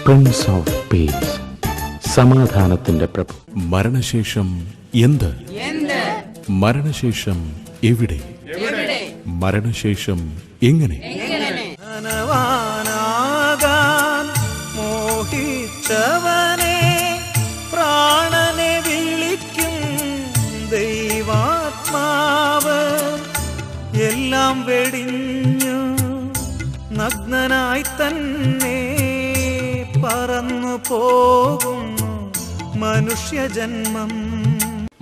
Prince of peace, സമാധാനത്തിന്റെ പ്രഭു. മരണശേഷം എന്ത്? മരണശേഷം എവിടെ? മരണശേഷം എങ്ങനെ? ധനവാനാകാൻ മോഹിച്ചവനെ പ്രാണനെ വിളിക്കും ദൈവാത്മാവ്. എല്ലാം വെടിഞ്ഞു നഗ്നനായി തന്നെ പറന്നു പോകുന്നു മനുഷ്യജന്മം.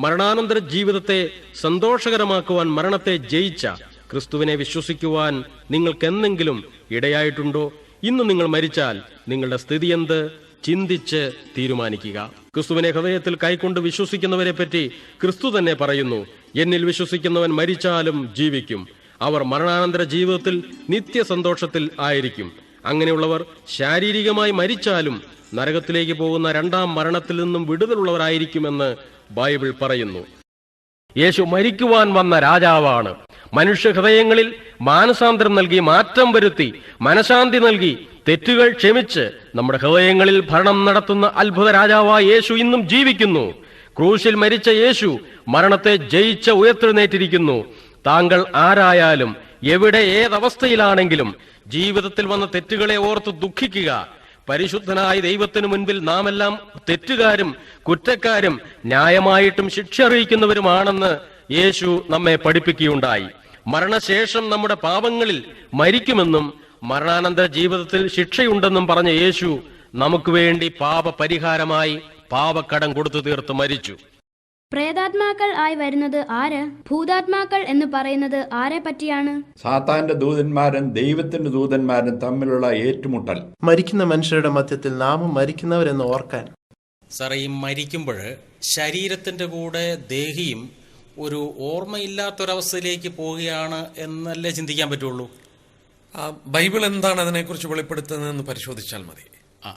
മരണാനന്തര ജീവിതത്തെ സന്തോഷകരമാക്കുവാൻ മരണത്തെ ജയിച്ച ക്രിസ്തുവിനെ വിശ്വസിക്കുവാൻ നിങ്ങൾക്കെന്തെങ്കിലും ഇടയായിട്ടുണ്ടോ? ഇന്ന് നിങ്ങൾ മരിച്ചാൽ നിങ്ങളുടെ സ്ഥിതി എന്ത്? ചിന്തിച്ച് തീരുമാനിക്കുക. ക്രിസ്തുവിനെ ഹൃദയത്തിൽ കൈക്കൊണ്ട് വിശ്വസിക്കുന്നവരെ പറ്റി ക്രിസ്തു തന്നെ പറയുന്നു, എന്നിൽ വിശ്വസിക്കുന്നവൻ മരിച്ചാലും ജീവിക്കും. അവർ മരണാനന്തര ജീവിതത്തിൽ നിത്യസന്തോഷത്തിൽ ആയിരിക്കും. അങ്ങനെയുള്ളവർ ശാരീരികമായി മരിച്ചാലും നരകത്തിലേക്ക് പോകുന്ന രണ്ടാം മരണത്തിൽ നിന്നും വിടുതലുള്ളവരായിരിക്കുമെന്ന് ബൈബിൾ പറയുന്നു. യേശു മരിക്കുവാൻ വന്ന രാജാവാണ്. മനുഷ്യ ഹൃദയങ്ങളിൽ മാനസാന്തരം നൽകി, മാറ്റം വരുത്തി, മനഃശാന്തി നൽകി, തെറ്റുകൾ ക്ഷമിച്ച് നമ്മുടെ ഹൃദയങ്ങളിൽ ഭരണം നടത്തുന്ന അത്ഭുത രാജാവായ യേശു ഇന്നും ജീവിക്കുന്നു. ക്രൂശിൽ മരിച്ച യേശു മരണത്തെ ജയിച്ച് ഉയർത്തെഴുന്നേറ്റിരിക്കുന്നു. താങ്കൾ ആരായാലും എവിടെ ഏതവസ്ഥയിലാണെങ്കിലും ജീവിതത്തിൽ വന്ന തെറ്റുകളെ ഓർത്ത് ദുഃഖിക്കുക. പരിശുദ്ധനായ ദൈവത്തിനു മുൻപിൽ നാം എല്ലാം തെറ്റുകാരും കുറ്റക്കാരും ന്യായമായിട്ടും ശിക്ഷ അറിയിക്കുന്നവരുമാണെന്ന് യേശു നമ്മെ പഠിപ്പിക്കുകയുണ്ടായി. മരണശേഷം നമ്മുടെ പാപങ്ങളിൽ മരിക്കുമെന്നും മരണാനന്തര ജീവിതത്തിൽ ശിക്ഷയുണ്ടെന്നും പറഞ്ഞ യേശു നമുക്ക് വേണ്ടി പാപ പരിഹാരമായി പാപക്കടം കൊടുത്തു തീർത്ത് മരിച്ചു. പ്രേതാത്മാക്കൾ ആയി വരുന്നത് ആര്? ഭൂതാത്മാക്കൾ എന്ന് പറയുന്നത് ആരെ പറ്റിയാണ്? സാത്താന്റെ ദൂതന്മാരും ദൈവത്തിന്റെ ദൂതന്മാരും തമ്മിലുള്ള ഏറ്റുമുട്ടൽ. മരിക്കുന്ന മനുഷ്യരുടെ മധ്യത്തിൽ നാമും മരിക്കുന്നവരെന്ന് ഓർക്കാൻ. സാറേ, ഈ മരിക്കുമ്പോൾ ശരീരത്തിന്റെ കൂടെ ദേഹിയും ഒരു ഓർമ്മയില്ലാത്തൊരവസ്ഥയിലേക്ക് പോവുകയാണ് എന്നല്ലേ ചിന്തിക്കാൻ പറ്റുള്ളൂ? ബൈബിൾ എന്താണ് അതിനെക്കുറിച്ച് വെളിപ്പെടുത്തുന്നതെന്ന് പരിശോധിച്ചാൽ മതി.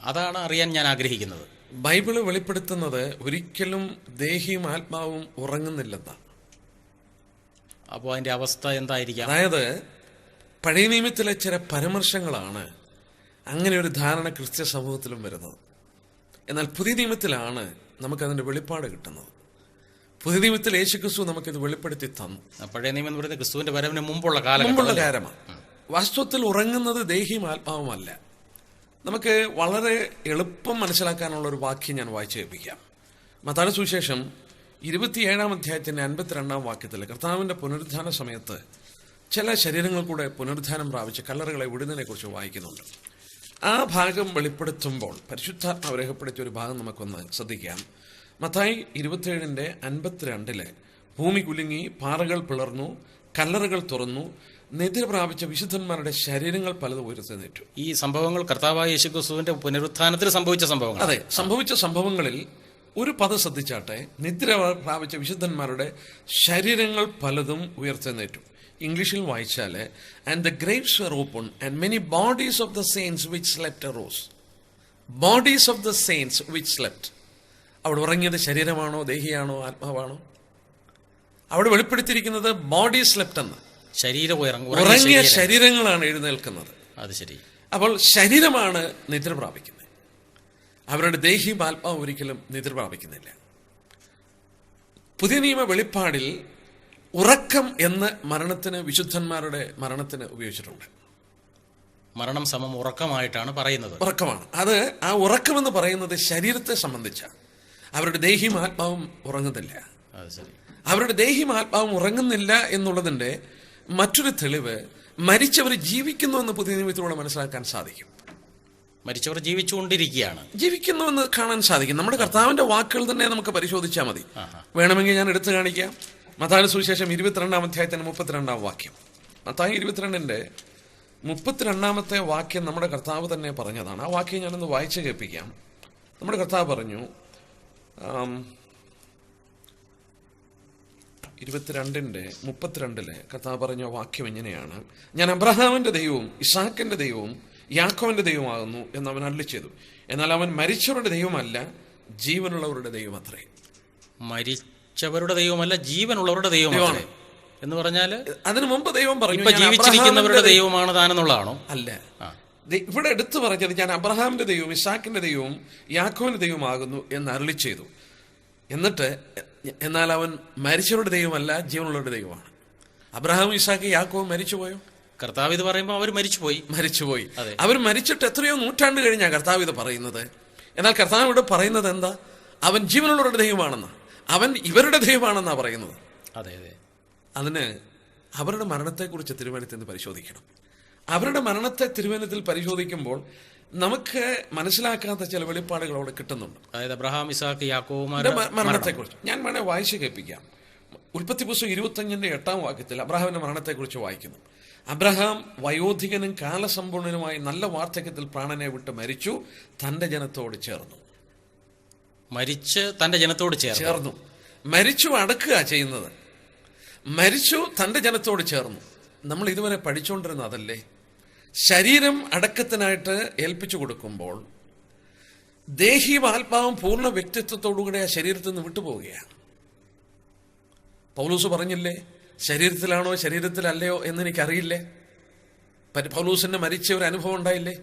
അതാണ് അറിയാൻ ഞാൻ ആഗ്രഹിക്കുന്നത്. ബൈബിള് വെളിപ്പെടുത്തുന്നത് ഒരിക്കലും ദേഹിയും ആത്മാവും ഉറങ്ങുന്നില്ലെന്നാണ്. അപ്പോൾ അതിന്റെ അവസ്ഥ എന്തായിരിക്കാം? അതായത് പഴയ നിയമത്തിലെ ചില പരാമർശങ്ങളാണ് അങ്ങനെ ഒരു ധാരണ ക്രിസ്ത്യ സമൂഹത്തിലും വരുന്നത്. എന്നാൽ പുതിയ നിയമത്തിലാണ് നമുക്കതിന്റെ വെളിപ്പാട് കിട്ടുന്നത്. പുതിയ നിയമത്തിൽ യേശുക്രിസ്തു നമുക്കിത് വെളിപ്പെടുത്തി തന്നു. പഴയ നിയമം എന്ന് പറയുന്നത് ക്രിസ്തുവിന്റെ വരവിന് മുമ്പുള്ള കാലമാണ്. വാസ്തവത്തിൽ ഉറങ്ങുന്നത് ദേഹിയും ആത്മാവുമല്ല. നമുക്ക് വളരെ എളുപ്പം മനസ്സിലാക്കാനുള്ള ഒരു വാക്യം ഞാൻ വായിച്ചു കേൾപ്പിക്കാം. മത്തായി സുവിശേഷം 27-ാം അധ്യായത്തിന്റെ 52-ാം വാക്യത്തിൽ കർത്താവിന്റെ പുനരുദ്ധാന സമയത്ത് ചില ശരീരങ്ങൾ കൂടെ പുനരുദ്ധാനം പ്രാപിച്ച് കല്ലറകളെ വിടുന്നതിനെ കുറിച്ച് വായിക്കുന്നുണ്ട്. ആ ഭാഗം വെളിപ്പെടുത്തുമ്പോൾ പരിശുദ്ധാത്മാവ് രേഖപ്പെടുത്തിയ ഒരു ഭാഗം നമുക്കൊന്ന് ശ്രദ്ധിക്കാം. മത്തായി 27-ന്റെ 52 ഭൂമി കുലുങ്ങി, പാറകൾ പിളർന്നു, കല്ലറകൾ തുറന്നു, നിദ്ര പ്രാപിച്ച വിശുദ്ധന്മാരുടെ ശരീരങ്ങൾ പലതും ഉയർത്തെഴുന്നേറ്റു. ഈ സംഭവങ്ങൾ കർത്താവായ യേശുക്രിസ്തുവിന്റെ പുനരുത്ഥാനത്തിൽ സംഭവിച്ച സംഭവങ്ങൾ. അതെ, സംഭവിച്ച സംഭവങ്ങളിൽ ഒരു പദം ശ്രദ്ധിച്ചാട്ടെ, നിദ്ര പ്രാപിച്ച വിശുദ്ധന്മാരുടെ ശരീരങ്ങൾ പലതും ഉയർത്തെഴുന്നേറ്റു. ഇംഗ്ലീഷിൽ വായിച്ചാല് and the graves were open and many bodies of the saints which slept arose. Bodies of the saints which slept. അവിടെ ഉറങ്ങിയത് ശരീരമാണോ, ദേഹിയാണോ, ആത്മാവാണോ? അവിടെ വെളിപ്പെടുത്തിയിരിക്കുന്നത് ബോഡി സ്ലെപ്റ്റ് എന്ന്. ഉറങ്ങിയ ശരീരങ്ങളാണ് എഴുന്നേൽക്കുന്നത്. അത് ശരി. അപ്പോൾ ശരീരമാണ് നിദ്ര പ്രാപിക്കുന്നത്. അവരുടെ ദേഹിയും ആത്മാവും ഒരിക്കലും നിദ്ര പ്രാപിക്കുന്നില്ല. പുതിയ നിയമ വെളിപ്പാടിൽ ഉറക്കം എന്ന് വിശുദ്ധന്മാരുടെ മരണത്തിന് ഉപയോഗിച്ചിട്ടുണ്ട്. മരണം സമം ഉറക്കമായിട്ടാണ് പറയുന്നത്. ഉറക്കമാണ് അത്. ആ ഉറക്കം എന്ന് പറയുന്നത് ശരീരത്തെ സംബന്ധിച്ച. അവരുടെ ദേഹിയും ആത്മാവും ഉറങ്ങുന്നില്ല. അവരുടെ ദേഹിയും ആത്മാവും ഉറങ്ങുന്നില്ല എന്നുള്ളതിന്റെ മറ്റൊരു തെളിവ് മരിച്ചവർ ജീവിക്കുന്നു എന്ന് പുതിയ നിയമത്തിലൂടെ മനസ്സിലാക്കാൻ സാധിക്കും. മരിച്ചവർ ജീവിച്ചുകൊണ്ടിരിക്കുകയാണ്, ജീവിക്കുന്നുവെന്ന് കാണാൻ സാധിക്കും. നമ്മുടെ കർത്താവിന്റെ വാക്കുകൾ തന്നെ നമുക്ക് പരിശോധിച്ചാൽ മതി. വേണമെങ്കിൽ ഞാൻ എടുത്തു കാണിക്കാം. മത്തായി സുവിശേഷം 22-ാം അധ്യായത്തിന്റെ 32-ാം വാക്യം. മത്തായി 22-ന്റെ 32-ാമത്തെ വാക്യം നമ്മുടെ കർത്താവ് തന്നെ പറഞ്ഞതാണ്. ആ വാക്യം ഞാനൊന്ന് വായിച്ചു കേൾപ്പിക്കാം. നമ്മുടെ കർത്താവ് പറഞ്ഞു, 22-ന്റെ 32 കർത്താവ് പറഞ്ഞ വാക്യം ഇങ്ങനെയാണ്: ഞാൻ അബ്രഹാമിന്റെ ദൈവവും ഇസാക്കിന്റെ ദൈവവും യാക്കോവിന്റെ ദൈവമാകുന്നു എന്ന് അവൻ അരുളിച്ചെയ്തു. എന്നാൽ അവൻ മരിച്ചവരുടെ ദൈവമല്ല, ജീവനുള്ളവരുടെ ദൈവമത്രേ. മരിച്ചവരുടെ ദൈവമല്ല, ജീവനുള്ളവരുടെ ദൈവമാണ് എന്ന് പറഞ്ഞാല് അതിനു മുമ്പ് ദൈവം പറഞ്ഞു ജീവിച്ചിരിക്കുന്നവരുടെ ദൈവമാണ് താനെന്നുള്ളതാണോ? അല്ല, ഇവിടെ എടുത്തു പറഞ്ഞത് ഞാൻ അബ്രഹാമിന്റെ ദൈവവും ഇസാക്കിന്റെ ദൈവവും യാക്കോവിന്റെ ദൈവമാകുന്നു എന്ന് അരുളി ചെയ്തു. എന്നിട്ട് എന്നാൽ അവൻ മരിച്ചവരുടെ ദൈവമല്ല, ജീവനുള്ളവരുടെ ദൈവമാണ്. അബ്രഹാം ഇസാക്ക് യാക്കോവും മരിച്ചുപോയോ? കർത്താവ് ഇത് പറയുമ്പോൾ അവർ മരിച്ചുപോയി. അവർ മരിച്ചിട്ട് എത്രയോ നൂറ്റാണ്ട് കഴിഞ്ഞാണ് കർത്താവ് ഇത് പറയുന്നത്. എന്നാൽ കർത്താവ് ഇവിടെ പറയുന്നത് എന്താ? അവൻ ജീവനുള്ളവരുടെ ദൈവമാണെന്ന്, അവൻ ഇവരുടെ ദൈവമാണെന്നാ പറയുന്നത്. അതെ അതെ. അതിന് അവരുടെ മരണത്തെക്കുറിച്ച് തിരുവചനത്തിൽ നിന്ന് പരിശോധിക്കണം. അവരുടെ മരണത്തെ തിരുവചനത്തിൽ പരിശോധിക്കുമ്പോൾ നമുക്ക് മനസ്സിലാക്കാത്ത ചില വെളിപ്പാടുകൾ അവിടെ കിട്ടുന്നുണ്ട്. അതായത് അബ്രഹാം ഇസാക്ക് യാക്കോബുമാരുടെ മരണത്തെക്കുറിച്ച് ഞാൻ വേണേ വായിച്ച് കേൾപ്പിക്കാം. ഉൽപ്പത്തി പുസ്തകം 25:8 വാക്യത്തിൽ അബ്രഹാമിന്റെ മരണത്തെക്കുറിച്ച് വായിക്കുന്നു. അബ്രഹാം വയോധികനും കാലസമ്പൂർണനുമായി നല്ല വാർദ്ധക്യത്തിൽ പ്രാണനെ വിട്ട് മരിച്ചു, തന്റെ ജനത്തോട് ചേർന്നു. മരിച്ചു അടക്കുക ചെയ്യുന്നത്. മരിച്ചു തന്റെ ജനത്തോട് ചേർന്നു. നമ്മൾ ഇതുവരെ പഠിച്ചുകൊണ്ടിരുന്ന അതല്ലേ? ശരീരം അടക്കത്തിനായിട്ട് ഏൽപ്പിച്ചു കൊടുക്കുമ്പോൾ ദേഹിയും ആത്മാവും പൂർണ്ണ വ്യക്തിത്വത്തോടുകൂടെ ആ ശരീരത്തിൽ നിന്ന് വിട്ടുപോവുകയാണ്. പൗലൂസ് പറഞ്ഞില്ലേ, ശരീരത്തിലാണോ ശരീരത്തിലല്ലയോ എന്ന് എനിക്കറിയില്ലേ. പൗലൂസിന്റെ മരിച്ച ഒരു അനുഭവം ഉണ്ടായില്ലേ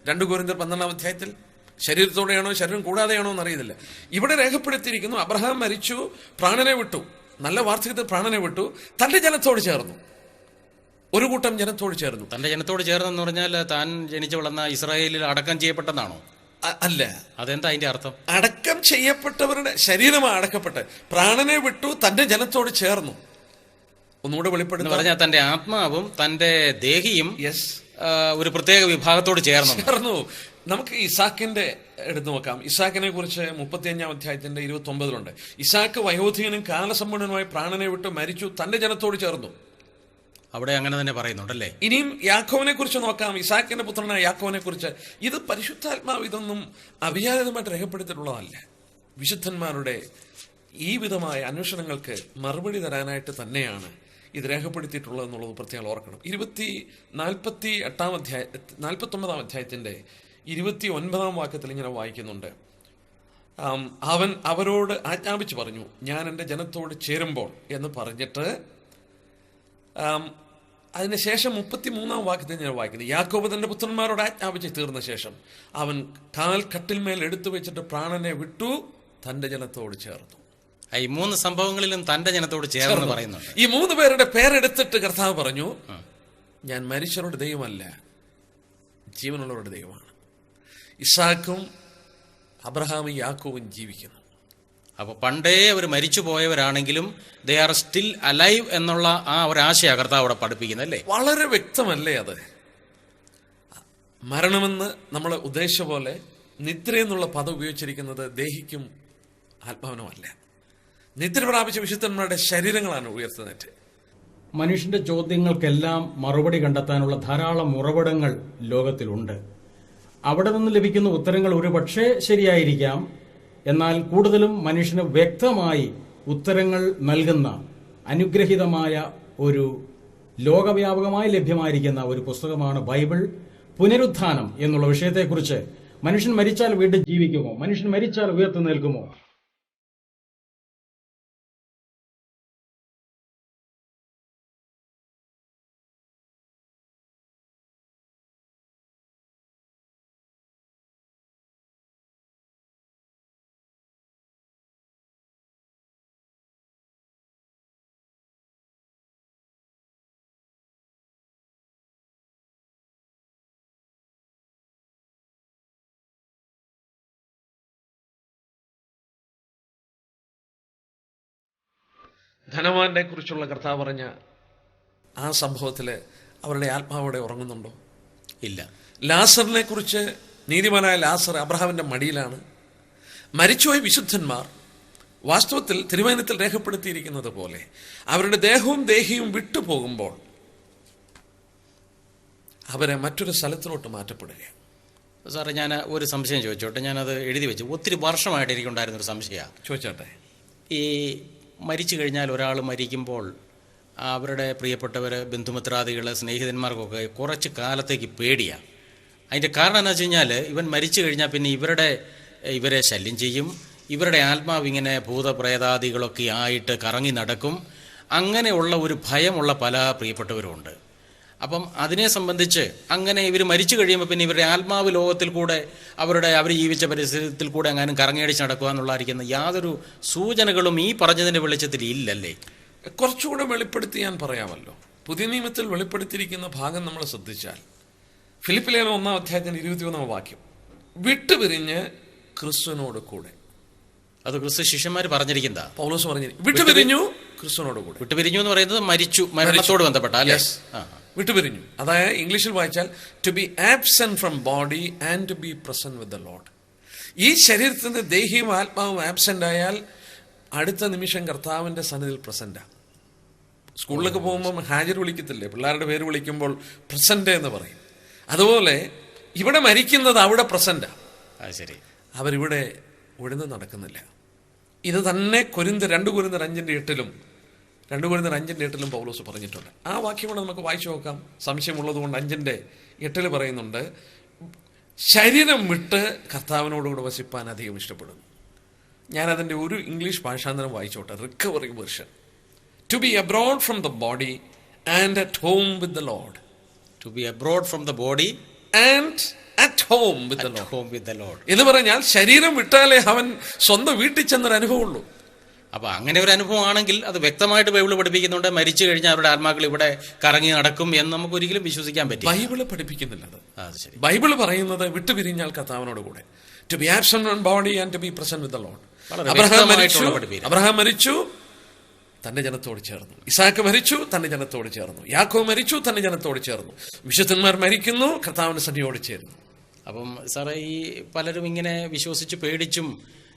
2 കൊരിന്ത്യർ 12 ശരീരത്തോടെയാണോ ശരീരം കൂടാതെയാണോ എന്നറിയുന്നില്ല. ഇവിടെ രേഖപ്പെടുത്തിയിരിക്കുന്നു, അബ്രഹാം മരിച്ചു, പ്രാണനെ വിട്ടു, നല്ല വാർദ്ധക്യത്തിൽ പ്രാണനെ വിട്ടു, തന്റെ ജനത്തോട് ചേർന്നു. ഒരു കൂട്ടം ജനത്തോട് ചേർന്നു. തന്റെ ജനത്തോട് ചേർന്നെന്ന് പറഞ്ഞാൽ താൻ ജനിച്ചു വളർന്ന ഇസ്രായേലിൽ അടക്കം ചെയ്യപ്പെട്ടതാണോ? അല്ല. അതെന്താ അതിന്റെ അർത്ഥം? അടക്കം ചെയ്യപ്പെട്ടവരുടെ ശരീരമാണ് അടക്കപ്പെട്ട്, പ്രാണനെ വിട്ടു, തന്റെ ജനത്തോട് ചേർന്നു. ഒന്നുകൂടെ വെളിപ്പെടുത്തി പറഞ്ഞാൽ തന്റെ ആത്മാവും തന്റെ ദേഹിയും ഒരു പ്രത്യേക വിഭാഗത്തോട് ചേർന്നു. നമുക്ക് ഇസാക്കിന്റെ എടുത്തു നോക്കാം. ഇസാക്കിനെ കുറിച്ച് 35 അധ്യായത്തിന്റെ 29 ഇസാക്ക് വയോധികനും കാലസമ്പൂർണനുമായി പ്രാണനെ വിട്ട് മരിച്ചു, തന്റെ ജനത്തോട് ചേർന്നു. അവിടെ അങ്ങനെ തന്നെ പറയുന്നുണ്ടല്ലേ. ഇനിയും യാക്കോവിനെ കുറിച്ച് നോക്കാം. ഇസാക്കിന്റെ പുത്രനായ യാക്കോവിനെ കുറിച്ച്. ഇത് പരിശുദ്ധാത്മാവ് ഇതൊന്നും അവിചാരിതമായിട്ട് രേഖപ്പെടുത്തിയിട്ടുള്ളതല്ല. വിശുദ്ധന്മാരുടെ ഈ വിധമായ അന്വേഷണങ്ങൾക്ക് മറുപടി തരാനായിട്ട് തന്നെയാണ് ഇത് രേഖപ്പെടുത്തിയിട്ടുള്ളത് എന്നുള്ളത് പ്രത്യേകം ഓർക്കണം. 49 അധ്യായത്തിന്റെ 29 വാക്യത്തിൽ ഇങ്ങനെ വായിക്കുന്നുണ്ട്. അവൻ അവരോട് ആജ്ഞാപിച്ചു പറഞ്ഞു, ഞാൻ എൻ്റെ ജനത്തോട് ചേരുമ്പോൾ എന്ന് പറഞ്ഞിട്ട് അതിനുശേഷം 33 വാക്യത്തിൽ ഞാൻ വായിക്കുന്നത്, യാക്കോബ് തന്റെ പുത്രന്മാരോട് ആജ്ഞാപിച്ച് തീർന്ന ശേഷം അവൻ കാൽ കട്ടിൽമേൽ എടുത്തു വെച്ചിട്ട് പ്രാണനെ വിട്ടു, തന്റെ ജനത്തോട് ചേർന്നു. ഈ 3 സംഭവങ്ങളിലും തന്റെ ജനത്തോട് ചേർന്ന് പറയുന്നുണ്ട്. ഈ 3 പേരുടെ പേരെടുത്തിട്ട് കർത്താവ് പറഞ്ഞു, ഞാൻ മരിച്ചവരുടെ ദൈവമല്ല, ജീവനുള്ളവരുടെ ദൈവമാണ്. ഇസാക്കും അബ്രഹാമും യാക്കോബും ജീവിക്കുന്നു. അപ്പൊ പണ്ടേ അവർ മരിച്ചു പോയവരാണെങ്കിലും ദേ ആർ സ്റ്റിൽ അലൈവ് എന്നുള്ള ആ ഒരാശയ കർത്താവ് അവിടെ പഠിപ്പിക്കുന്നല്ലേ. വളരെ വ്യക്തമല്ലേ അത്? മരണമെന്ന് നമ്മൾ ഉദ്ദേശിച്ച പോലെ നിദ്ര എന്നുള്ള പദം ഉപയോഗിച്ചിരിക്കുന്നത് ദേഹിക്കും ആത്മാവിനുമല്ല. നിദ്ര പ്രാപിച്ച വിശുദ്ധന്മാരുടെ ശരീരങ്ങളാണ് ഉയർത്തുന്നത്. മനുഷ്യന്റെ ചോദ്യങ്ങൾക്കെല്ലാം മറുപടി കണ്ടെത്താനുള്ള ധാരാളം ഉറവിടങ്ങൾ ലോകത്തിലുണ്ട്. അവിടെ നിന്ന് ലഭിക്കുന്ന ഉത്തരങ്ങൾ ഒരുപക്ഷെ ശരിയായിരിക്കാം. എന്നാൽ കൂടുതലും മനുഷ്യന് വ്യക്തമായി ഉത്തരങ്ങൾ നൽകുന്ന അനുഗ്രഹീതമായ ഒരു ലോകവ്യാപകമായി ലഭ്യമായിരിക്കുന്ന ഒരു പുസ്തകമാണ് ബൈബിൾ. പുനരുത്ഥാനം എന്നുള്ള വിഷയത്തെക്കുറിച്ച്, മനുഷ്യൻ മരിച്ചാൽ വീണ്ടും ജീവിക്കുമോ, മനുഷ്യൻ മരിച്ചാൽ ഉയർത്തു നിൽക്കുമോ, ധനവാന്റെ കുറിച്ചുള്ള കർത്താവ് പറഞ്ഞ ആ സംഭവത്തിൽ അവരുടെ ആത്മാവോടെ ഉറങ്ങുന്നുണ്ടോ? ഇല്ല. ലാസറിനെ കുറിച്ച്, നീതിമാനായ ലാസർ അബ്രഹാമിന്റെ മടിയിലാണ്. മരിച്ചുപോയ വിശുദ്ധന്മാർ വാസ്തവത്തിൽ തിരുവചനത്തിൽ രേഖപ്പെടുത്തിയിരിക്കുന്നത് പോലെ അവരുടെ ദേഹവും ദേഹിയും വിട്ടുപോകുമ്പോൾ അവരെ മറ്റൊരു സ്ഥലത്തിലോട്ട് മാറ്റപ്പെടുകയാണ്. സാറേ, ഞാൻ ഒരു സംശയം ചോദിച്ചോട്ടെ. ഞാനത് എഴുതി വെച്ചു. ഒത്തിരി വർഷമായിട്ട് എനിക്കുണ്ടായിരുന്നൊരു സംശയമാണ്. ചോദിച്ചോട്ടെ. ഈ മരിച്ചു കഴിഞ്ഞാൽ ഒരാൾ മരിക്കുമ്പോൾ അവരുടെ പ്രിയപ്പെട്ടവർ, ബന്ധുമിത്രാദികൾ, സ്നേഹിതന്മാർക്കൊക്കെ കുറച്ച് കാലത്തേക്ക് പേടിയാണ്. അതിൻ്റെ കാരണം എന്താ വെച്ച് കഴിഞ്ഞാൽ, ഇവൻ മരിച്ചു കഴിഞ്ഞാൽ പിന്നെ ഇവരെ ശല്യം ചെയ്യും, ഇവരുടെ ആത്മാവ് ഇങ്ങനെ ഭൂതപ്രേതാദികളൊക്കെ ആയിട്ട് കറങ്ങി നടക്കും. അങ്ങനെയുള്ള ഒരു ഭയമുള്ള പല പ്രിയപ്പെട്ടവരുമുണ്ട്. അപ്പം അതിനെ സംബന്ധിച്ച് അങ്ങനെ ഇവർ മരിച്ചു കഴിയുമ്പോൾ പിന്നെ ഇവരുടെ ആത്മാവ് ലോകത്തിൽ കൂടെ അവർ ജീവിച്ച പരിസരത്തിൽ കൂടെ എങ്ങാനും കറങ്ങിയടിച്ച് നടക്കുക എന്നുള്ളതായിരിക്കുന്ന യാതൊരു സൂചനകളും ഈ പറഞ്ഞതിൻ്റെ വെളിച്ചത്തിൽ ഇല്ലല്ലേ? കുറച്ചുകൂടെ വെളിപ്പെടുത്തി ഞാൻ പറയാമല്ലോ. പുതിയ നിയമത്തിൽ വെളിപ്പെടുത്തിയിരിക്കുന്ന ഭാഗം നമ്മൾ ശ്രദ്ധിച്ചാൽ ഫിലിപ്പ് ലേഖനം 1-ാം അധ്യായത്തിന് 21-ാം വാക്യം, വിട്ടുപിരിഞ്ഞ് ക്രിസ്തുവിനോട് കൂടെ. അത് ക്രിസ്തു ശിഷ്യന്മാർ പറഞ്ഞിരിക്കുന്നതാ. പൗലോസ് പറഞ്ഞിരിക്കും വിട്ടുപിരിഞ്ഞു ക്രിസ്തുവിനോട് കൂടെ. വിട്ടുപിരിഞ്ഞു എന്ന് പറയുന്നത് മരണത്തോട് ബന്ധപ്പെട്ട അല്ലേ? വിട്ടുപിരിഞ്ഞു. അതായത് ഇംഗ്ലീഷിൽ വായിച്ചാൽ to be absent from body and to be present with the Lord. ഈ ശരീരത്തിന്റെ ദേഹിയും ആത്മാവും ആബ്സെന്റ് ആയാൽ അടുത്ത നിമിഷം കർത്താവിന്റെ സന്നിധിയിൽ പ്രസന്റാ. സ്കൂളിലൊക്കെ പോകുമ്പോൾ ഹാജർ വിളിക്കത്തില്ലേ, പിള്ളേരുടെ പേര് വിളിക്കുമ്പോൾ പ്രസന്റ് എന്ന് പറയും. അതുപോലെ ഇവിടെ മരിക്കുന്നത് അവിടെ പ്രസന്റാ. ശരി, അവരിവിടെ ഒഴിഞ്ഞു നടക്കുന്നില്ല. ഇത് തന്നെ 2 കൊരിന്ത്യർ 5:8 2 കൊരിന്ത്യർ 5:8 പൗലോസ് പറഞ്ഞിട്ടുണ്ട്. ആ വാക്യം കൂടെ നമുക്ക് വായിച്ചു നോക്കാം. സംശയമുള്ളത് കൊണ്ട് 5:8 പറയുന്നുണ്ട്, ശരീരം വിട്ട് കർത്താവിനോടുകൂടെ വസിപ്പാൻ അധികം ഇഷ്ടപ്പെടുന്നു. ഞാനതിൻ്റെ ഒരു ഇംഗ്ലീഷ് ഭാഷാന്തരം വായിച്ചോട്ടെ, recovery version. To be abroad from the body and at home with the Lord. To be abroad from the body and at home with the Lord. എന്ന് പറഞ്ഞാൽ ശരീരം വിട്ടാലേ അവൻ സ്വന്തം വീട്ടിൽ ചെന്നൊരു അനുഭവമുള്ളൂ. അപ്പൊ അങ്ങനെ ഒരു അനുഭവം ആണെങ്കിൽ അത് വ്യക്തമായിട്ട് ബൈബിള് പഠിപ്പിക്കുന്നുണ്ട്. മരിച്ചു കഴിഞ്ഞാൽ അവരുടെ ആത്മാക്കൾ ഇവിടെ കറങ്ങി നടക്കും എന്ന് നമുക്ക് ഒരിക്കലും വിശ്വസിക്കാൻ പറ്റില്ല. ബൈബിള് പഠിപ്പിക്കുന്നില്ല അത്. ശരി, ബൈബിള് പറയുന്നത് വിട്ടുപിരിഞ്ഞാൽ കർത്താവിനോട് കൂടെ. To be absent from body and to be present with the Lord. Abraham മരിച്ചു, തന്റെ ജനത്തോട് ചേർന്നു. ഇസാക്ക് മരിച്ചു, തന്റെ ജനത്തോട് ചേർന്നു. യാക്കോബ് മരിച്ചു, തന്റെ ജനത്തോട് ചേർന്നു. വിശുദ്ധന്മാർ മരിക്കുന്നു, കർത്താവിന്റെ സന്നിധിയോട് ചേരുന്നു. അപ്പം സാറേ, ഈ പലരും ഇങ്ങനെ വിശ്വസിച്ച് പേടിച്ചും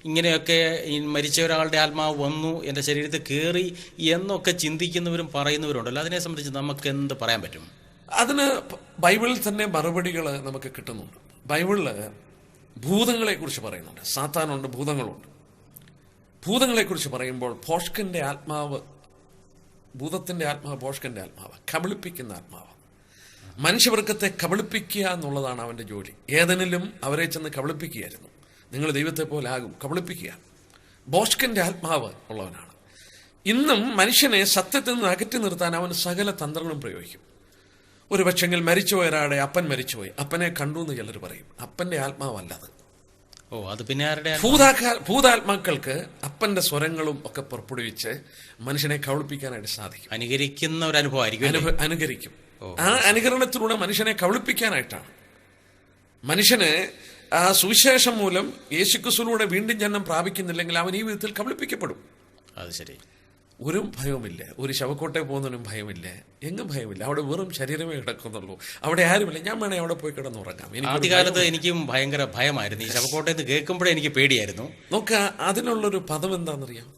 ഇങ്ങനെയൊക്കെ ഈ മരിച്ച ഒരാളുടെ ആത്മാവ് വന്നു എൻ്റെ ശരീരത്തിൽ കയറി എന്നൊക്കെ ചിന്തിക്കുന്നവരും പറയുന്നവരുണ്ടല്ലോ, അതിനെ സംബന്ധിച്ച് നമുക്ക് എന്ത് പറയാൻ പറ്റും? അതിന് ബൈബിളിൽ തന്നെ മറുപടികൾ നമുക്ക് കിട്ടുന്നുണ്ട്. ബൈബിളിൽ ഭൂതങ്ങളെ കുറിച്ച് പറയുന്നുണ്ട്. സാത്താനുണ്ട്, ഭൂതങ്ങളുണ്ട്. ഭൂതങ്ങളെ കുറിച്ച് പറയുമ്പോൾ ഭോഷ്കന്റെ ആത്മാവ്, ഭൂതത്തിന്റെ ആത്മാവ് ഭോഷ്കന്റെ ആത്മാവ്, കബളിപ്പിക്കുന്ന ആത്മാവ്. മനുഷ്യവർഗത്തെ കബളിപ്പിക്കുക എന്നുള്ളതാണ് അവന്റെ ജോലി. ഏതെങ്കിലും അവരെ ചെന്ന് കബളിപ്പിക്കുകയായിരുന്നു. നിങ്ങൾ ദൈവത്തെ പോലെ ആകും, കബളിപ്പിക്കുക. ഭോഷ്കന്റെ ആത്മാവ് ഉള്ളവനാണ്. ഇന്നും മനുഷ്യനെ സത്യത്തിൽ നിന്ന് അകറ്റി നിർത്താൻ അവൻ സകല തന്ത്രങ്ങളും പ്രയോഗിക്കും. ഒരു പക്ഷെങ്കിൽ മരിച്ചുപോയ ഒരാളുടെ അപ്പൻ മരിച്ചുപോയി, അപ്പനെ കണ്ടു എന്ന് ചിലർ പറയും. അപ്പന്റെ ആത്മാവല്ലത്. അത് പിന്നെ ആരുടെ? ഭൂതാത്മാക്കൾക്ക് അപ്പന്റെ സ്വരങ്ങളും ഒക്കെ പുറപ്പെടുവിച്ച് മനുഷ്യനെ കബളിപ്പിക്കാനായിട്ട് സാധിക്കും. അനുകരിക്കുന്ന ഒരു അനുഭവമായിരിക്കും. അനുകരിക്കും. ആ അനുകരണത്തിലൂടെ മനുഷ്യനെ കബളിപ്പിക്കാനായിട്ടാണ്. മനുഷ്യന് ആ സുവിശേഷം മൂലം യേശുക്രിസ്തുവിലൂടെ വീണ്ടും ജന്മം പ്രാപിക്കുന്നില്ലെങ്കിൽ അവൻ ഈ വിധത്തിൽ കബളിപ്പിക്കപ്പെടും. അത് ശരി. ഒരു ഭയവുമില്ല. ഒരു ശവക്കോട്ടയിൽ പോകുന്നതിനും ഭയമില്ല, എങ്ങും ഭയമില്ല. അവിടെ വെറും ശരീരമേ കിടക്കുന്നുള്ളൂ. അവിടെ ആരുമില്ല. ഞാൻ വേണേ അവിടെ പോയി കിടന്നുറങ്ങാം. ആദ്യകാലത്ത് എനിക്കും ഭയങ്കര ഭയമായിരുന്നു. ഈ ശവക്കോട്ടയിൽ കേൾക്കുമ്പോഴേ എനിക്ക് പേടിയായിരുന്നു. നോക്ക, അതിനുള്ളൊരു പദം എന്താണെന്നറിയാം?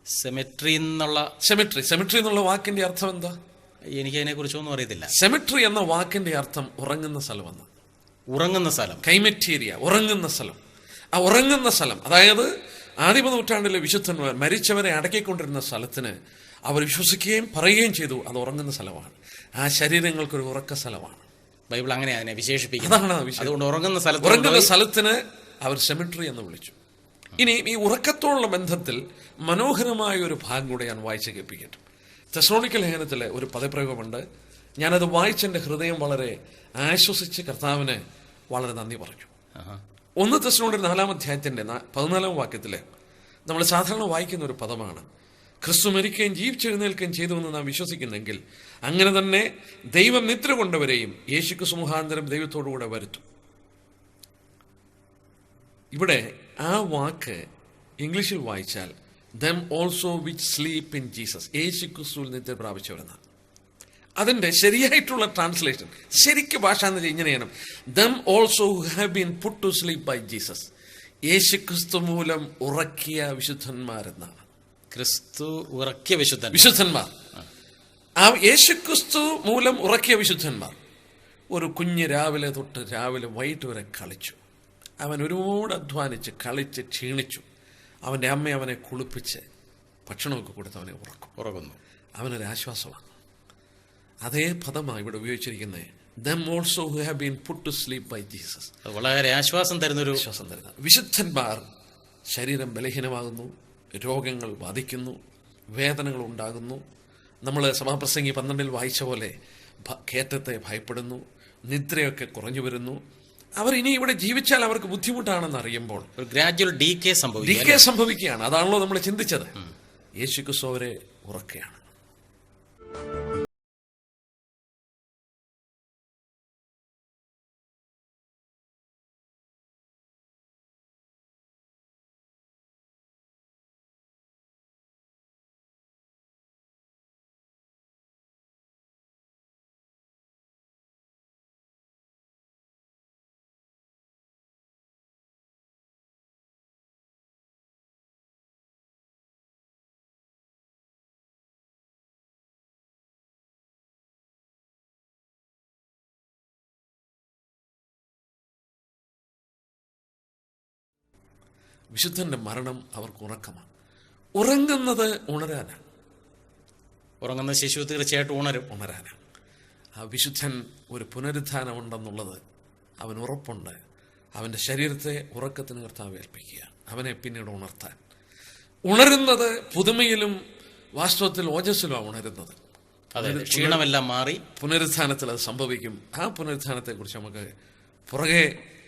സെമിട്രി എന്നുള്ള. സെമിട്രി എന്നുള്ള വാക്കിന്റെ അർത്ഥം എന്താ? എനിക്ക് അതിനെ കുറിച്ചൊന്നും അറിയത്തില്ല. സെമിട്രി എന്ന വാക്കിന്റെ അർത്ഥം ഉറങ്ങുന്ന സ്ഥലമെന്ന്. ഉറങ്ങുന്ന സ്ഥലം, കൈമറ്റീരിയ, ഉറങ്ങുന്ന സ്ഥലം. ആ ഉറങ്ങുന്ന സ്ഥലം, അതായത് ആദിമ നൂറ്റാണ്ടിലെ വിശുദ്ധന്മാർ മരിച്ചവരെ അടക്കിക്കൊണ്ടിരുന്ന സ്ഥലത്തിന് അവർ വിശ്വസിക്കുകയും പറയുകയും ചെയ്തു അത് ഉറങ്ങുന്ന സ്ഥലമാണ്. ആ ശരീരങ്ങൾക്കൊരു ഉറക്ക സ്ഥലമാണ്. ബൈബിൾ അങ്ങനെ അതിനെ വിശേഷിപ്പിക്കുന്നത്. അതുകൊണ്ട് ഉറങ്ങുന്ന സ്ഥലത്തിന് അവർ സെമിട്രി എന്ന് വിളിച്ചു. ഇനി ഈ ഉറക്കത്തോടുള്ള ബന്ധത്തിൽ മനോഹരമായ ഒരു ഭാഗം കൂടെ ഞാൻ വായിച്ച് കേൾപ്പിക്കട്ടെ. തെസ്സലോനിക്ക ലേഖനത്തിലെ ഒരു പദപ്രയോഗമുണ്ട്. ഞാനത് വായിച്ചെൻ്റെ ഹൃദയം വളരെ ആശ്വസിച്ച് കർത്താവിന് വളരെ നന്ദി പറഞ്ഞു. 1 തെസ്സലോനിക്കർ 4-ാം അധ്യായത്തിന്റെ 14-ാം വാക്യത്തില് നമ്മൾ സാധാരണ വായിക്കുന്ന ഒരു പദമാണ്, ക്രിസ്തു മരിക്കുകയും ജീവിച്ചെഴുന്നേൽക്കുകയും ചെയ്തു എന്ന് നാം വിശ്വസിക്കുന്നെങ്കിൽ അങ്ങനെ തന്നെ ദൈവം നിദ്ര കൊണ്ടവരെയും യേശുക്രിസ്തു മുഖാന്തരം ദൈവത്തോടുകൂടെ വരുത്തും. ഇവിടെ ആ വാക്ക് ഇംഗ്ലീഷിൽ വായിച്ചാൽ them also which sleep in Jesus, യേശുക്രിസ്തുവിൽ നിദ്ര പ്രാപിച്ചവരെന്നാണ്. അതിന്റെ ശരിയായിട്ടുള്ള ട്രാൻസ്ലേഷൻ, ശരിക്കും ഭാഷ എന്ന് ഇങ്ങനെയാണ്, them also who have been put to sleep by Jesus, യേശുക്രിസ്തു മൂലം ഉറക്കിയ വിശുദ്ധന്മാരെന്നാണ്. ക്രിസ്തു ഉറക്കിയ വിശുദ്ധന്മാർ. ആ യേശുക്രിസ്തു മൂലം ഉറക്കിയ വിശുദ്ധന്മാർ. ഒരു കുഞ്ഞ് രാവിലെ തൊട്ട് രാവിലെ വൈകിട്ട് വരെ കളിച്ചു. അവൻ ഒരുപാട് അധ്വാനിച്ച് കളിച്ച് ക്ഷീണിച്ചു. അവൻ്റെ അമ്മ അവനെ കുളിപ്പിച്ച് ഭക്ഷണമൊക്കെ കൊടുത്ത് അവനെ ഉറക്കുന്നു. അവനൊരാശ്വാസമാണ്. അതേ പദമാണ് ഇവിടെ ഉപയോഗിച്ചിരിക്കുന്നത്. them also who have been put to sleep by Jesus. വളരെ ആശ്വാസം തരുന്ന വിശുദ്ധന്മാർ. ശരീരം ബലഹീനമാകുന്നു, രോഗങ്ങൾ ബാധിക്കുന്നു, വേദനകൾ ഉണ്ടാകുന്നു. നമ്മൾ സഭാപ്രസംഗി 12 വായിച്ച പോലെ കയറ്റത്തെ ഭയപ്പെടുന്നു, നിദ്രയൊക്കെ കുറഞ്ഞു വരുന്നു. അവർ ഇനി ഇവിടെ ജീവിച്ചാൽ അവർക്ക് ബുദ്ധിമുട്ടാണെന്ന് അറിയുമ്പോൾ ഒരു ഗ്രാജുവൽ ഡീകേ സംഭവിക്കുകയാണ്. അതാണല്ലോ നമ്മൾ ചിന്തിച്ചത്. യേശു ക്രിസ്തു അവരെ ഉറക്കുകയാണ്. വിശുദ്ധന്റെ മരണം അവർക്ക് ഉറക്കമാണ്. ഉറങ്ങുന്നത് ഉണരാനാണ്. ഉറങ്ങുന്ന ശിശു തീർച്ചയായിട്ടും ഉണരാനാണ്. ആ വിശുദ്ധൻ ഒരു പുനരുത്ഥാനമുണ്ടെന്നുള്ളത് അവൻ ഉറപ്പുണ്ട്. അവന്റെ ശരീരത്തെ ഉറക്കത്തിന് കർത്താവ് ഏൽപ്പിക്കുക, അവനെ പിന്നീട് ഉണർത്താൻ. ഉണരുന്നത് പുതുമയിലും വാസ്തവത്തിൽ ഓജസ്സിലുമാണ് ഉണരുന്നത്. ക്ഷീണമെല്ലാം മാറി പുനരുത്ഥാനത്തിൽ അത് സംഭവിക്കും. ആ പുനരുത്ഥാനത്തെക്കുറിച്ച് നമുക്ക് പുറകെ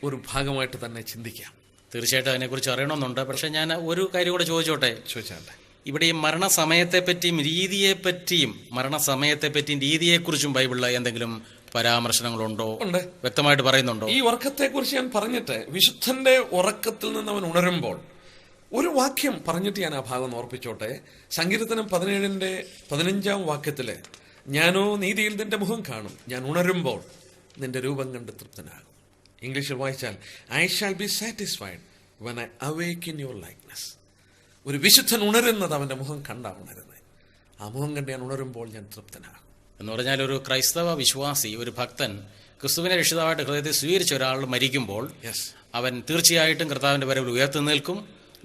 ഒരു ഭാഗമായിട്ട് തന്നെ ചിന്തിക്കാം. തീർച്ചയായിട്ടും അതിനെക്കുറിച്ച് അറിയണമെന്നുണ്ട്. പക്ഷെ ഞാൻ ഒരു കാര്യം കൂടെ ചോദിച്ചോട്ടെ. ഇവിടെ ഈ മരണസമയത്തെപ്പറ്റിയും രീതിയെപ്പറ്റിയും മരണസമയത്തെപ്പറ്റിയും രീതിയെക്കുറിച്ചും ബൈബിളിൽ എന്തെങ്കിലും പരാമർശനങ്ങളുണ്ടോ? ഉണ്ട്, വ്യക്തമായിട്ട് പറയുന്നുണ്ടോ? ഈ ഉറക്കത്തെക്കുറിച്ച് ഞാൻ പറഞ്ഞിട്ട്, വിശുദ്ധന്റെ ഉറക്കത്തിൽ നിന്ന് അവൻ ഉണരുമ്പോൾ ഒരു വാക്യം പറഞ്ഞിട്ട് ഞാൻ ആ ഭാഗം ഓർപ്പിച്ചോട്ടെ. സങ്കീർത്തനം 17:15 വാക്യത്തില്, ഞാനോ നീതിയിൽ നിന്റെ മുഖം കാണും, ഞാൻ ഉണരുമ്പോൾ നിന്റെ രൂപം കണ്ട് തൃപ്തനാകും. ഇംഗ്ലീഷിൽ വായിച്ചാൽ, I shall be satisfied when I അവേക്ക് in your likeness. ഒരു വിശുദ്ധൻ ഉണരുന്നത് അവന്റെ മുഖം കണ്ടാ ഉണരുന്നത്. ആ മുഖം കണ്ട് ഞാൻ ഉണരുമ്പോൾ ഞാൻ തൃപ്തനാകും. എന്ന് പറഞ്ഞാൽ ഒരു ക്രൈസ്തവ വിശ്വാസി, ഒരു ഭക്തൻ ക്രിസ്തുവിനെ രക്ഷിതാവായിട്ട് ഹൃദയത്തിൽ സ്വീകരിച്ച ഒരാൾ മരിക്കുമ്പോൾ അവൻ തീർച്ചയായിട്ടും കർത്താവിന്റെ വരവിൽ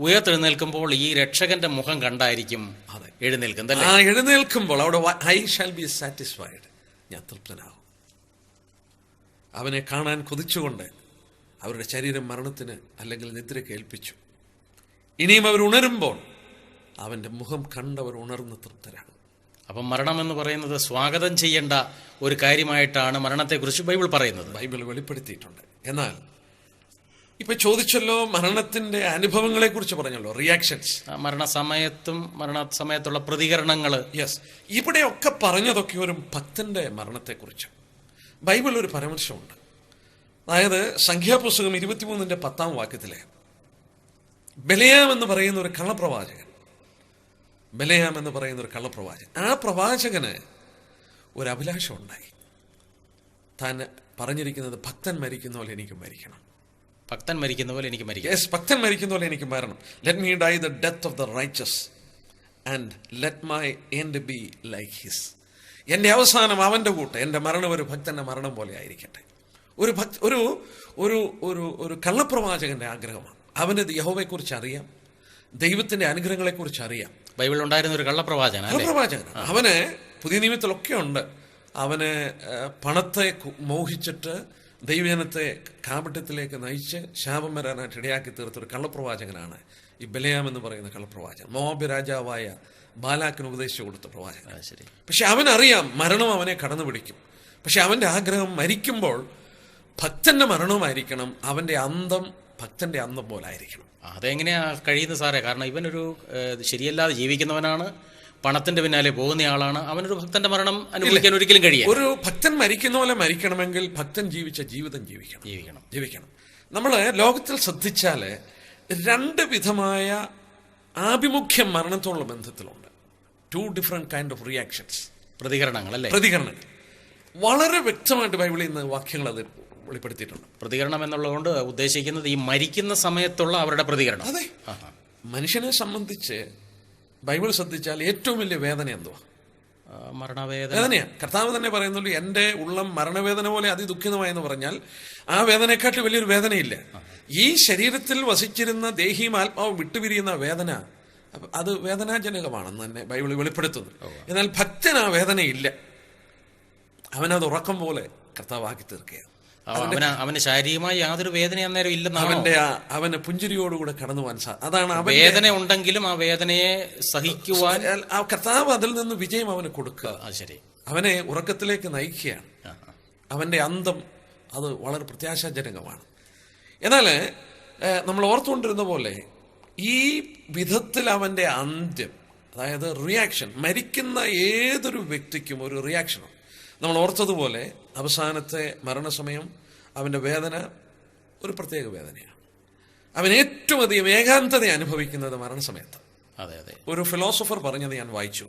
ഉയർത്തെഴുന്നേൽക്കുമ്പോൾ ഈ രക്ഷകന്റെ മുഖം കണ്ടായിരിക്കും എഴുന്നേൽക്കുന്നത്. എഴുന്നേൽക്കുമ്പോൾ അവിടെ ഐ ഷാൽ ബി സാറ്റിസ്ഫൈഡ്, ഞാൻ തൃപ്തനാകും. അവനെ കാണാൻ കൊതിച്ചുകൊണ്ട് അവരുടെ ശരീരം മരണത്തിന് അല്ലെങ്കിൽ നിദ്രയ്ക്ക് ഏൽപ്പിച്ചു. ഇനിയും അവർ ഉണരുമ്പോൾ അവന്റെ മുഖം കണ്ടവർ ഉണർന്ന് തൃപ്തരാണ്. അപ്പം മരണം എന്ന് പറയുന്നത് സ്വാഗതം ചെയ്യേണ്ട ഒരു കാര്യമായിട്ടാണ് മരണത്തെക്കുറിച്ച് ബൈബിൾ പറയുന്നത്. ബൈബിൾ വെളിപ്പെടുത്തിയിട്ടുണ്ട്. എന്നാൽ ഇപ്പൊ ചോദിച്ചല്ലോ, മരണത്തിന്റെ അനുഭവങ്ങളെ കുറിച്ച് പറഞ്ഞല്ലോ, റിയാക്ഷൻസ്, മരണസമയത്തുള്ള പ്രതികരണങ്ങൾ. യെസ്, ഇവിടെയൊക്കെ പറഞ്ഞതൊക്കെ ഒരു ഭക്തന്റെ മരണത്തെക്കുറിച്ച്. ബൈബിൾ ഒരു പരാമർശമുണ്ട്. അതായത് സംഖ്യാപുസ്തകം 23:10 വാക്യത്തിലെ ബെലയാം എന്ന് പറയുന്ന ഒരു കള്ളപ്രവാചകൻ, ആ പ്രവാചകന് ഒരു അഭിലാഷം ഉണ്ടായി. താൻ പറഞ്ഞിരിക്കുന്നത്, ഭക്തൻ മരിക്കുന്ന പോലെ എനിക്ക് മരിക്കണം. ഭക്തൻ മരിക്കുന്ന പോലെ എനിക്ക് മരിക്കണം. യെസ്, ഭക്തൻ മരിക്കുന്ന പോലെ എനിക്ക് മരണം. Let me die the death of the righteous and let my end be like his. എന്റെ അവസാനം അവന്റെ കൂട്ട്, എന്റെ മരണം ഒരു ഭക്തന്റെ മരണം പോലെ ആയിരിക്കട്ടെ. ഒരു കള്ളപ്രവാചകന്റെ ആഗ്രഹമാണ്. അവന് യഹോവയെക്കുറിച്ച് അറിയാം, ദൈവത്തിന്റെ അനുഗ്രഹങ്ങളെക്കുറിച്ച് അറിയാം. ബൈബിളിൽ ഉണ്ടായിരുന്ന ഒരു കള്ളപ്രവാചകൻ. അവന് പുതിയ നിയമത്തിലൊക്കെ ഉണ്ട്. അവന് പണത്തെ മോഹിച്ചിട്ട് ദൈവജനത്തെ കാപട്യത്തിലേക്ക് നയിച്ച് ശാപം വരാനായിട്ട് ഇടയാക്കി തീർത്തൊരു കള്ളപ്രവാചകനാണ് ഈ ബെലയാം എന്ന് പറയുന്ന കള്ളപ്രവാചകൻ. മോവാബ് രാജാവായ ബാലാക്കിന് ഉപദേശിച്ചു കൊടുത്ത പ്രവാചകൻ. പക്ഷെ അവനറിയാം മരണം അവനെ കടന്നു പിടിക്കും. പക്ഷെ അവന്റെ ആഗ്രഹം മരിക്കുമ്പോൾ ഭക്തന്റെ മരണവുമായിരിക്കണം, അവന്റെ അന്തം ഭക്തന്റെ അന്തം പോലെ ആയിരിക്കണം. അതെങ്ങനെയാ കഴിയുന്നത് സാറേ? കാരണം ഇവനൊരു ശരിയല്ലാതെ ജീവിക്കുന്നവനാണ്, പണത്തിന്റെ പിന്നാലെ പോകുന്ന ആളാണ്. അവനൊരു ഭക്തന്റെ മരണം അനുഭവിക്കാൻ ഒരിക്കലും കഴിയില്ല. ഒരു ഭക്തൻ മരിക്കുന്ന പോലെ മരിക്കണമെങ്കിൽ ഭക്തൻ ജീവിച്ച ജീവിതം ജീവിക്കണം. നമ്മൾ ലോകത്തിൽ ശ്രദ്ധിച്ചാൽ 2 വിധമായ ആഭിമുഖ്യം മരണത്തോടുള്ള ബന്ധത്തിലുണ്ട്. 2 different kind of reactions, പ്രതികരണങ്ങൾ. വളരെ വ്യക്തമായിട്ട് ബൈബിളിൽ നിന്ന് വാക്യങ്ങൾ അത് വെളിപ്പെടുത്തിയിട്ടുണ്ട്. പ്രതികരണം എന്നുള്ളതുകൊണ്ട് ഉദ്ദേശിക്കുന്നത് ഈ മരിക്കുന്ന സമയത്തുള്ള അവരുടെ പ്രതികരണം. അതെ, മനുഷ്യനെ സംബന്ധിച്ച് ബൈബിൾ ശ്രദ്ധിച്ചാൽ ഏറ്റവും വലിയ വേദന എന്തുവാ? മരണവേദനയാണ്. കർത്താവ് തന്നെ പറയുന്നുണ്ട്, എന്റെ ഉള്ളം മരണവേദന പോലെ അതിദുഃഖിതമായെന്ന് പറഞ്ഞാൽ ആ വേദനയെക്കാട്ടിൽ വലിയൊരു വേദനയില്ല. ഈ ശരീരത്തിൽ വസിച്ചിരുന്ന ദേഹിയും ആത്മാവും വിട്ടുപിരിയുന്ന വേദന, അത് വേദനാജനകമാണെന്ന് തന്നെ ബൈബിൾ വെളിപ്പെടുത്തുന്നു. എന്നാൽ ഭക്തൻ ആ വേദനയില്ല, അവനത് ഉറക്കം പോലെ കർത്താവാക്കി തീർക്കുകയാണ്. അവന് ശാരീരികമായി യാതൊരു വേദന അന്നേരം ഇല്ലെന്നാണ്. അവന് പുഞ്ചിരിയോടുകൂടെ കടന്നു പോകാൻ അതാണ്. വേദന ഉണ്ടെങ്കിലും ആ വേദനയെ സഹിക്കുവാൻ കർത്താവ് അതിൽ നിന്ന് വിജയം അവന് കൊടുക്കുക. ശരി, അവനെ ഉറക്കത്തിലേക്ക് നയിക്കുകയാണ്. അവൻ്റെ അന്തം അത് വളരെ പ്രത്യാശാജനകമാണ്. എന്നാൽ നമ്മൾ ഓർത്തുകൊണ്ടിരുന്ന പോലെ ഈ വിധത്തിൽ അവൻ്റെ അന്ത്യം, അതായത് റിയാക്ഷൻ, മരിക്കുന്ന ഏതൊരു വ്യക്തിക്കും ഒരു റിയാക്ഷനാണ്. നമ്മൾ ഓർത്തതുപോലെ അവസാനത്തെ മരണസമയം അവൻ്റെ വേദന ഒരു പ്രത്യേക വേദനയാണ്. അവൻ ഏറ്റവും അധികം ഏകാന്തത അനുഭവിക്കുന്നത് മരണസമയത്ത്. അതെ അതെ. ഒരു ഫിലോസഫർ പറഞ്ഞത് ഞാൻ വായിച്ചു.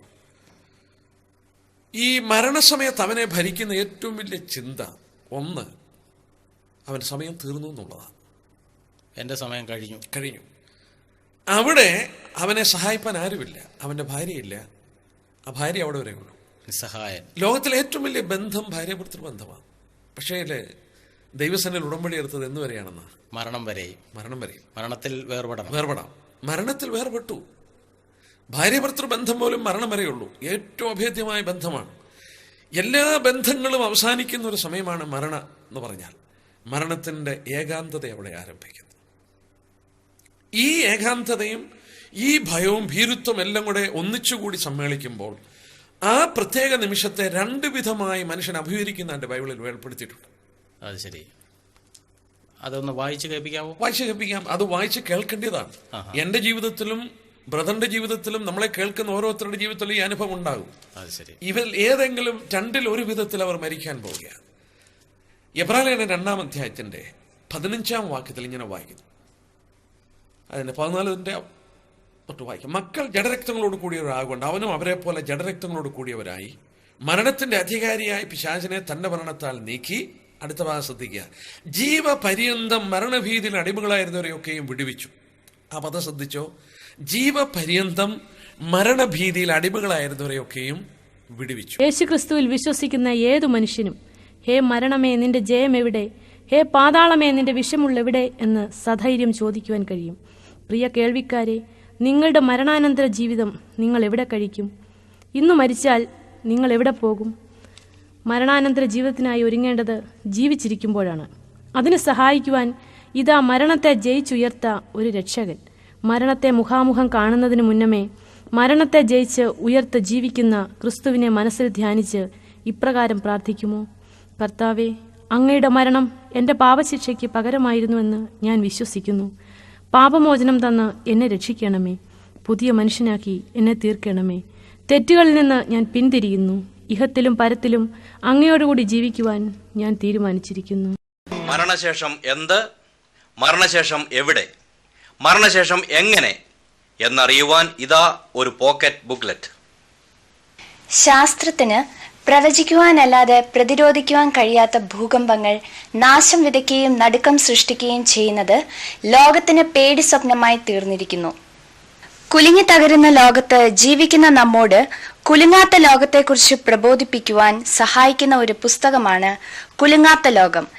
ഈ മരണസമയത്ത് അവനെ ഭരിക്കുന്ന ഏറ്റവും വലിയ ചിന്ത ഒന്ന്, അവൻ്റെ സമയം തീർന്നു എന്നുള്ളതാണ്. എൻ്റെ സമയം കഴിഞ്ഞു. അവിടെ അവനെ സഹായിപ്പാൻ ആരുമില്ല. അവൻ്റെ ഭാര്യയില്ല. ആ ഭാര്യ അവിടെ വരെ ഉള്ളൂ, നിസ്സഹായൻ. ലോകത്തിലെ ഏറ്റവും വലിയ ബന്ധം ഭാര്യ-ഭർത്തൃ ബന്ധമാണ്. പക്ഷേ ദൈവസേനയിൽ ഉടമ്പടി എടുത്തത് എന്ന് വരെയാണെന്ന്? മരണം വരെയും. മരണത്തിൽ വേർപെടാം. മരണത്തിൽ വേർപെട്ടു. ഭാര്യ-ഭർത്തൃ ബന്ധം പോലും മരണം വരെയുള്ളൂ. ഏറ്റവും അഭേദ്യമായ ബന്ധമാണ്. എല്ലാ ബന്ധങ്ങളും അവസാനിക്കുന്ന ഒരു സമയമാണ് മരണം എന്ന് പറഞ്ഞാൽ. മരണത്തിൻ്റെ ഏകാന്തത അവിടെ ആരംഭിക്കുന്നു. ഈ ഏകാന്തതയും ഈ ഭയവും ഭീരുത്വം എല്ലാം കൂടെ ഒന്നിച്ചുകൂടി സമ്മേളിക്കുമ്പോൾ ആ പ്രത്യേക നിമിഷത്തെ രണ്ട് വിധമായി മനുഷ്യൻ അഭിമുഖീകരിക്കുന്നതിന്റെ ബൈബിളിൽ വേർപ്പെടുത്തിയിട്ടുണ്ട്. അത് ശരി. അതൊന്ന് വായിച്ചു കേൾപ്പിക്കാമോ? വായിച്ചു കേൾപ്പിക്കാം. അത് വായിച്ച് കേൾക്കേണ്ടതാണ്. എന്റെ ജീവിതത്തിലും ബ്രദറിന്റെ ജീവിതത്തിലും നമ്മളെ കേൾക്കുന്ന ഓരോരുത്തരുടെ ജീവിതത്തിലും ഈ അനുഭവം ഉണ്ടാകും. ഇവർ ഏതെങ്കിലും രണ്ടിൽ ഒരു വിധത്തിൽ അവർ മരിക്കാൻ പോവുകയാണ്. എബ്രായലേഖനം 2-ാം അധ്യായത്തിന്റെ 15-ാം വാക്യത്തിൽ ഇങ്ങനെ വായിക്കുന്നു. അതിന്റെ 14-ന്റെ തൊട്ട് വായിക്കും. മക്കൾ ജഡരക്തങ്ങളോട് കൂടിയവരാകൊണ്ട് അവനും അവരെ പോലെ ജഡരക്തങ്ങളോട് കൂടിയവരായി മരണത്തിന്റെ അധികാരിയായ പിശാചിനെ തന്റെ മരണത്താൽ നീക്കി, അടുത്ത ഭാഗം ശ്രദ്ധിക്കുക, ജീവപര്യന്തം മരണഭീതിയിൽ അടിമകളായിരുന്നവരെയൊക്കെയും വിടുവിച്ചു. ആ പദം ശ്രദ്ധിച്ചോ? ജീവപര്യന്തം മരണഭീതിയിൽ അടിമകളായിരുന്നവരെയൊക്കെയും വിടുവിച്ചു. യേശുക്രിസ്തുവിൽ വിശ്വസിക്കുന്ന ഏതു മനുഷ്യനും ഹേ മരണമേ നിന്റെ ജയം എവിടെ, ഹേ പാതാളമേ നിന്റെ വിഷമുള്ളെവിടെ എന്ന് സധൈര്യം ചോദിക്കുവാൻ കഴിയും. പ്രിയ കേൾവിക്കാരെ, നിങ്ങളുടെ മരണാനന്തര ജീവിതം നിങ്ങൾ എവിടെ കഴിക്കും? ഇന്നു മരിച്ചാൽ നിങ്ങൾ എവിടെ പോകും? മരണാനന്തര ജീവിതത്തിനായി ഒരുങ്ങേണ്ടത് ജീവിച്ചിരിക്കുമ്പോഴാണ്. അതിന് സഹായിക്കുവാൻ ഇതാ മരണത്തെ ജയിച്ചുയർത്ത ഒരു രക്ഷകൻ. മരണത്തെ മുഖാമുഖം കാണുന്നതിന് മുന്നമേ മരണത്തെ ജയിച്ച് ഉയർത്ത് ജീവിക്കുന്ന ക്രിസ്തുവിനെ മനസ്സിൽ ധ്യാനിച്ച് ഇപ്രകാരം പ്രാർത്ഥിക്കുമോ: കർത്താവേ, അങ്ങയുടെ മരണം എൻ്റെ പാപശിക്ഷയ്ക്ക് പകരമായിരുന്നുവെന്ന് ഞാൻ വിശ്വസിക്കുന്നു. പാപമോചനം തന്ന് എന്നെ രക്ഷിക്കണമേ. പുതിയ മനുഷ്യനാക്കി എന്നെ തീർക്കണമേ. തെറ്റുകളിൽ നിന്ന് ഞാൻ പിന്തിരിയുന്നു. ഇഹത്തിലും പരത്തിലും അങ്ങയോടുകൂടി ജീവിക്കുവാൻ ഞാൻ തീരുമാനിച്ചിരിക്കുന്നു. മരണശേഷം എന്ത്, മരണശേഷം എവിടെ, മരണശേഷം എങ്ങനെ എന്നറിയുവാൻ ഇതാ ഒരു പോക്കറ്റ് ബുക്ക്ലെറ്റ്. ശാസ്ത്രത്തിന് പ്രവചിക്കുവാനല്ലാതെ പ്രതിരോധിക്കുവാൻ കഴിയാത്ത ഭൂകമ്പങ്ങൾ നാശം വിതയ്ക്കുകയും നടുക്കം സൃഷ്ടിക്കുകയും ചെയ്യുന്നത് ലോകത്തിന് പേടി സ്വപ്നമായി തീർന്നിരിക്കുന്നു. കുലുങ്ങി തകരുന്ന ലോകത്ത് ജീവിക്കുന്ന നമ്മോട് കുലുങ്ങാത്ത ലോകത്തെക്കുറിച്ച് പ്രബോധിപ്പിക്കുവാൻ സഹായിക്കുന്ന ഒരു പുസ്തകമാണ് കുലുങ്ങാത്ത ലോകം.